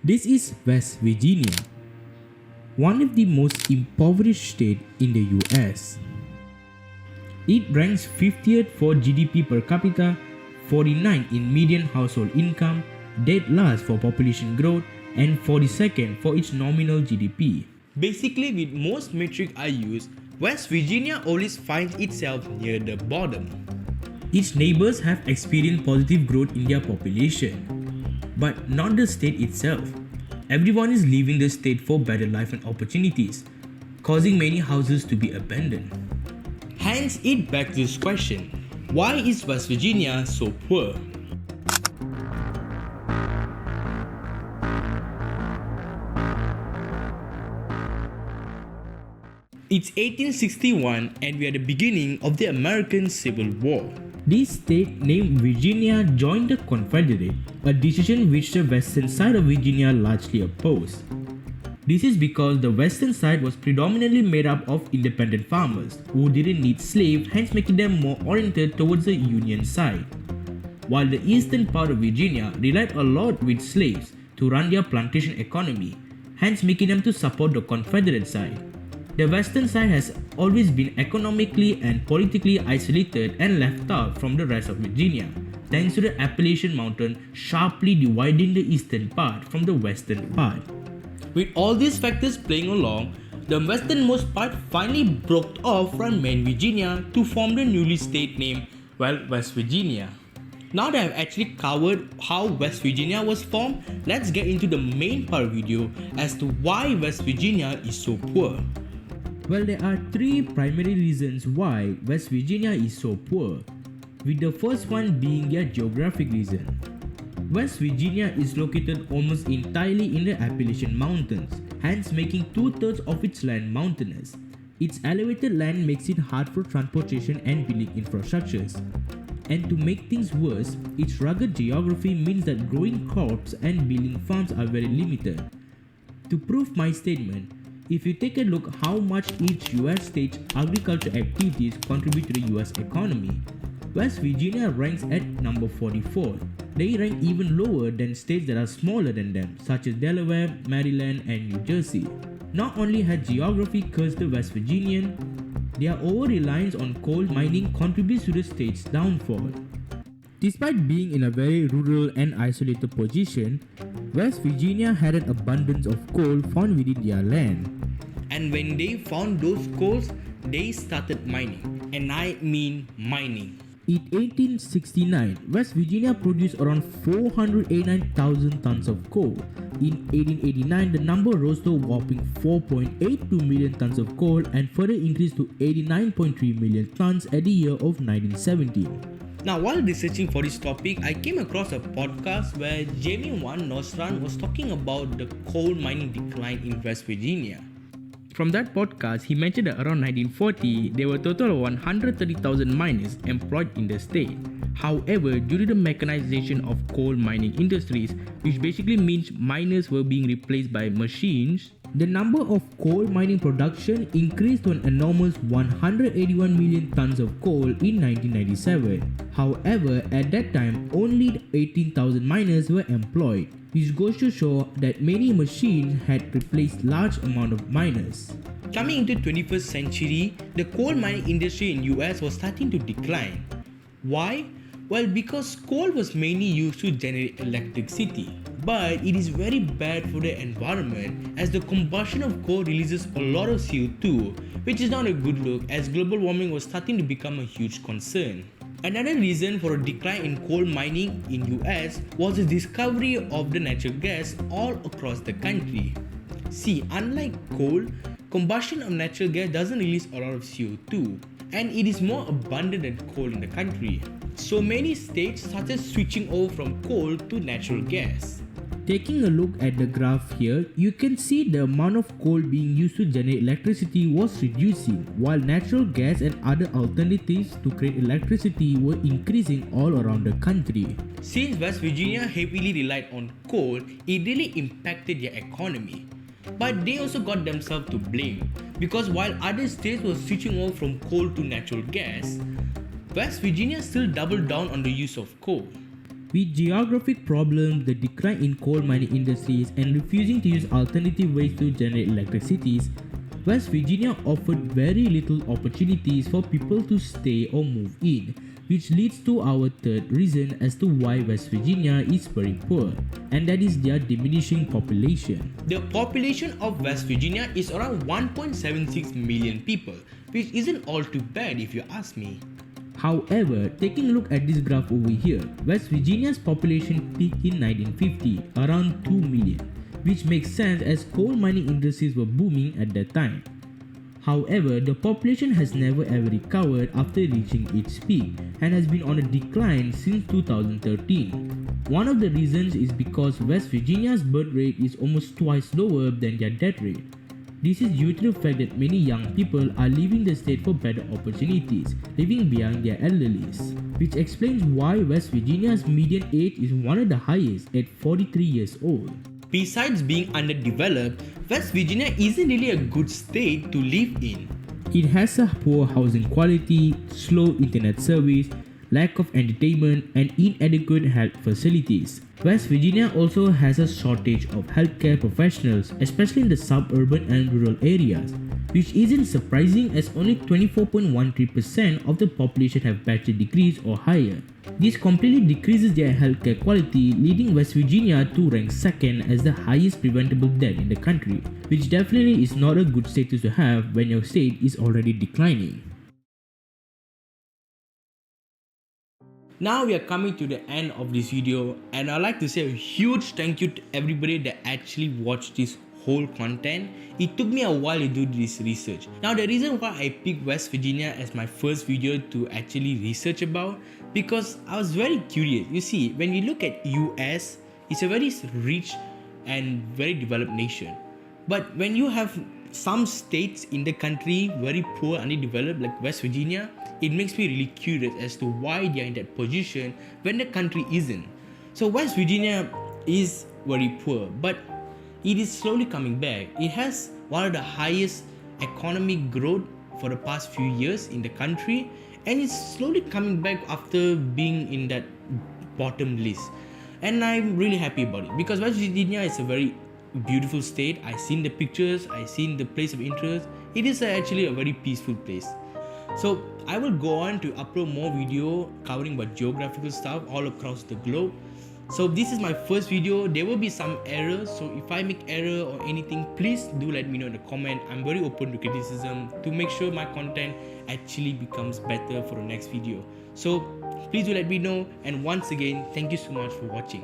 This is West Virginia, one of the most impoverished states in the US. It ranks 50th for GDP per capita, 49 in median household income, dead last for population growth, and 42nd for its nominal GDP. Basically, with most metric I use, West Virginia always finds itself near the bottom. Its neighbors have experienced positive growth in their population, but not the state itself. Everyone is leaving the state for better life and opportunities, causing many houses to be abandoned. Hence, it begs this question: why is West Virginia so poor? It's 1861 and we are at the beginning of the American Civil War. This state named Virginia joined the Confederate, a decision which the western side of Virginia largely opposed. This is because the western side was predominantly made up of independent farmers who didn't need slaves, hence making them more oriented towards the Union side. While the eastern part of Virginia relied a lot with slaves to run their plantation economy, hence making them to support the Confederate side. The western side has always been economically and politically isolated and left out from the rest of Virginia, thanks to the Appalachian Mountain sharply dividing the eastern part from the western part. With all these factors playing along, the westernmost part finally broke off from main Virginia to form the newly state named, West Virginia. Now that I've actually covered how West Virginia was formed, let's get into the main part of the video as to why West Virginia is so poor. Well, there are three primary reasons why West Virginia is so poor, with the first one being their geographic reason. West Virginia is located almost entirely in the Appalachian Mountains, hence making 2/3 of its land mountainous. Its elevated land makes it hard for transportation and building infrastructures. And to make things worse, its rugged geography means that growing crops and building farms are very limited. To prove my statement, if you take a look how much each US state's agriculture activities contribute to the US economy, West Virginia ranks at number 44. They rank even lower than states that are smaller than them, such as Delaware, Maryland, and New Jersey. Not only had geography cursed the West Virginian, their over-reliance on coal mining contributes to the state's downfall. Despite being in a very rural and isolated position, West Virginia had an abundance of coal found within their land. And when they found those coals, they started mining. And I mean mining. In 1869, West Virginia produced around 489,000 tons of coal. In 1889, the number rose to a whopping 4.82 million tons of coal and further increased to 89.3 million tons at the year of 1917. Now, while researching for this topic, I came across a podcast where Jamie Van Nostrand was talking about the coal mining decline in West Virginia. From that podcast, he mentioned that around 1940, there were a total of 130,000 miners employed in the state. However, due to the mechanization of coal mining industries, which basically means miners were being replaced by machines, the number of coal mining production increased to an enormous 181 million tons of coal in 1997. However, at that time, only 18,000 miners were employed, which goes to show that many machines had replaced large amount of miners. Coming into 21st century, the coal mining industry in US was starting to decline. Why? Well, because coal was mainly used to generate electricity. But it is very bad for the environment as the combustion of coal releases a lot of CO2, which is not a good look as global warming was starting to become a huge concern. Another reason for a decline in coal mining in US was the discovery of the natural gas all across the country. See, unlike coal, combustion of natural gas doesn't release a lot of CO2 and it is more abundant than coal in the country. So many states started switching over from coal to natural gas. Taking a look at the graph here, you can see the amount of coal being used to generate electricity was reducing, while natural gas and other alternatives to create electricity were increasing all around the country. Since West Virginia heavily relied on coal, it really impacted their economy. But they also got themselves to blame, because while other states were switching over from coal to natural gas, West Virginia still doubled down on the use of coal. With geographic problems, the decline in coal mining industries, and refusing to use alternative ways to generate electricity, West Virginia offered very little opportunities for people to stay or move in, which leads to our third reason as to why West Virginia is very poor, and that is their diminishing population. The population of West Virginia is around 1.76 million people, which isn't all too bad if you ask me. However, taking a look at this graph over here, West Virginia's population peaked in 1950, around 2 million, which makes sense as coal mining industries were booming at that time. However, the population has never ever recovered after reaching its peak and has been on a decline since 2013. One of the reasons is because West Virginia's birth rate is almost twice lower than their death rate. This is due to the fact that many young people are leaving the state for better opportunities, leaving behind their elderlies, which explains why West Virginia's median age is one of the highest at 43 years old. Besides being underdeveloped, West Virginia isn't really a good state to live in. It has a poor housing quality, slow internet service, lack of entertainment, and inadequate health facilities. West Virginia also has a shortage of healthcare professionals, especially in the suburban and rural areas, which isn't surprising as only 24.13% of the population have bachelor degrees or higher. This completely decreases their healthcare quality, leading West Virginia to rank second as the highest preventable death in the country, which definitely is not a good status to have when your state is already declining. Now we are coming to the end of this video, and I'd like to say a huge thank you to everybody that actually watched this whole content. It took me a while to do this research. Now the reason why I picked West Virginia as my first video to actually research about, because I was very curious. You see, when we look at US, it's a very rich and very developed nation. But when you have some states in the country very poor and underdeveloped like West Virginia, it makes me really curious as to why they are in that position when the country isn't. So West Virginia is very poor, but it is slowly coming back. It has one of the highest economic growth for the past few years in the country, and it's slowly coming back after being in that bottom list. And I'm really happy about it because West Virginia is a very beautiful state. I seen the pictures, I seen the place of interest. It is actually a very peaceful place. So I will go on to upload more video covering about geographical stuff all across the globe. So this is my first video. There will be some errors, so if I make error or anything, please do let me know in the comment. I'm very open to criticism to make sure my content actually becomes better for the next video. So please do let me know, and once again, thank you so much for watching.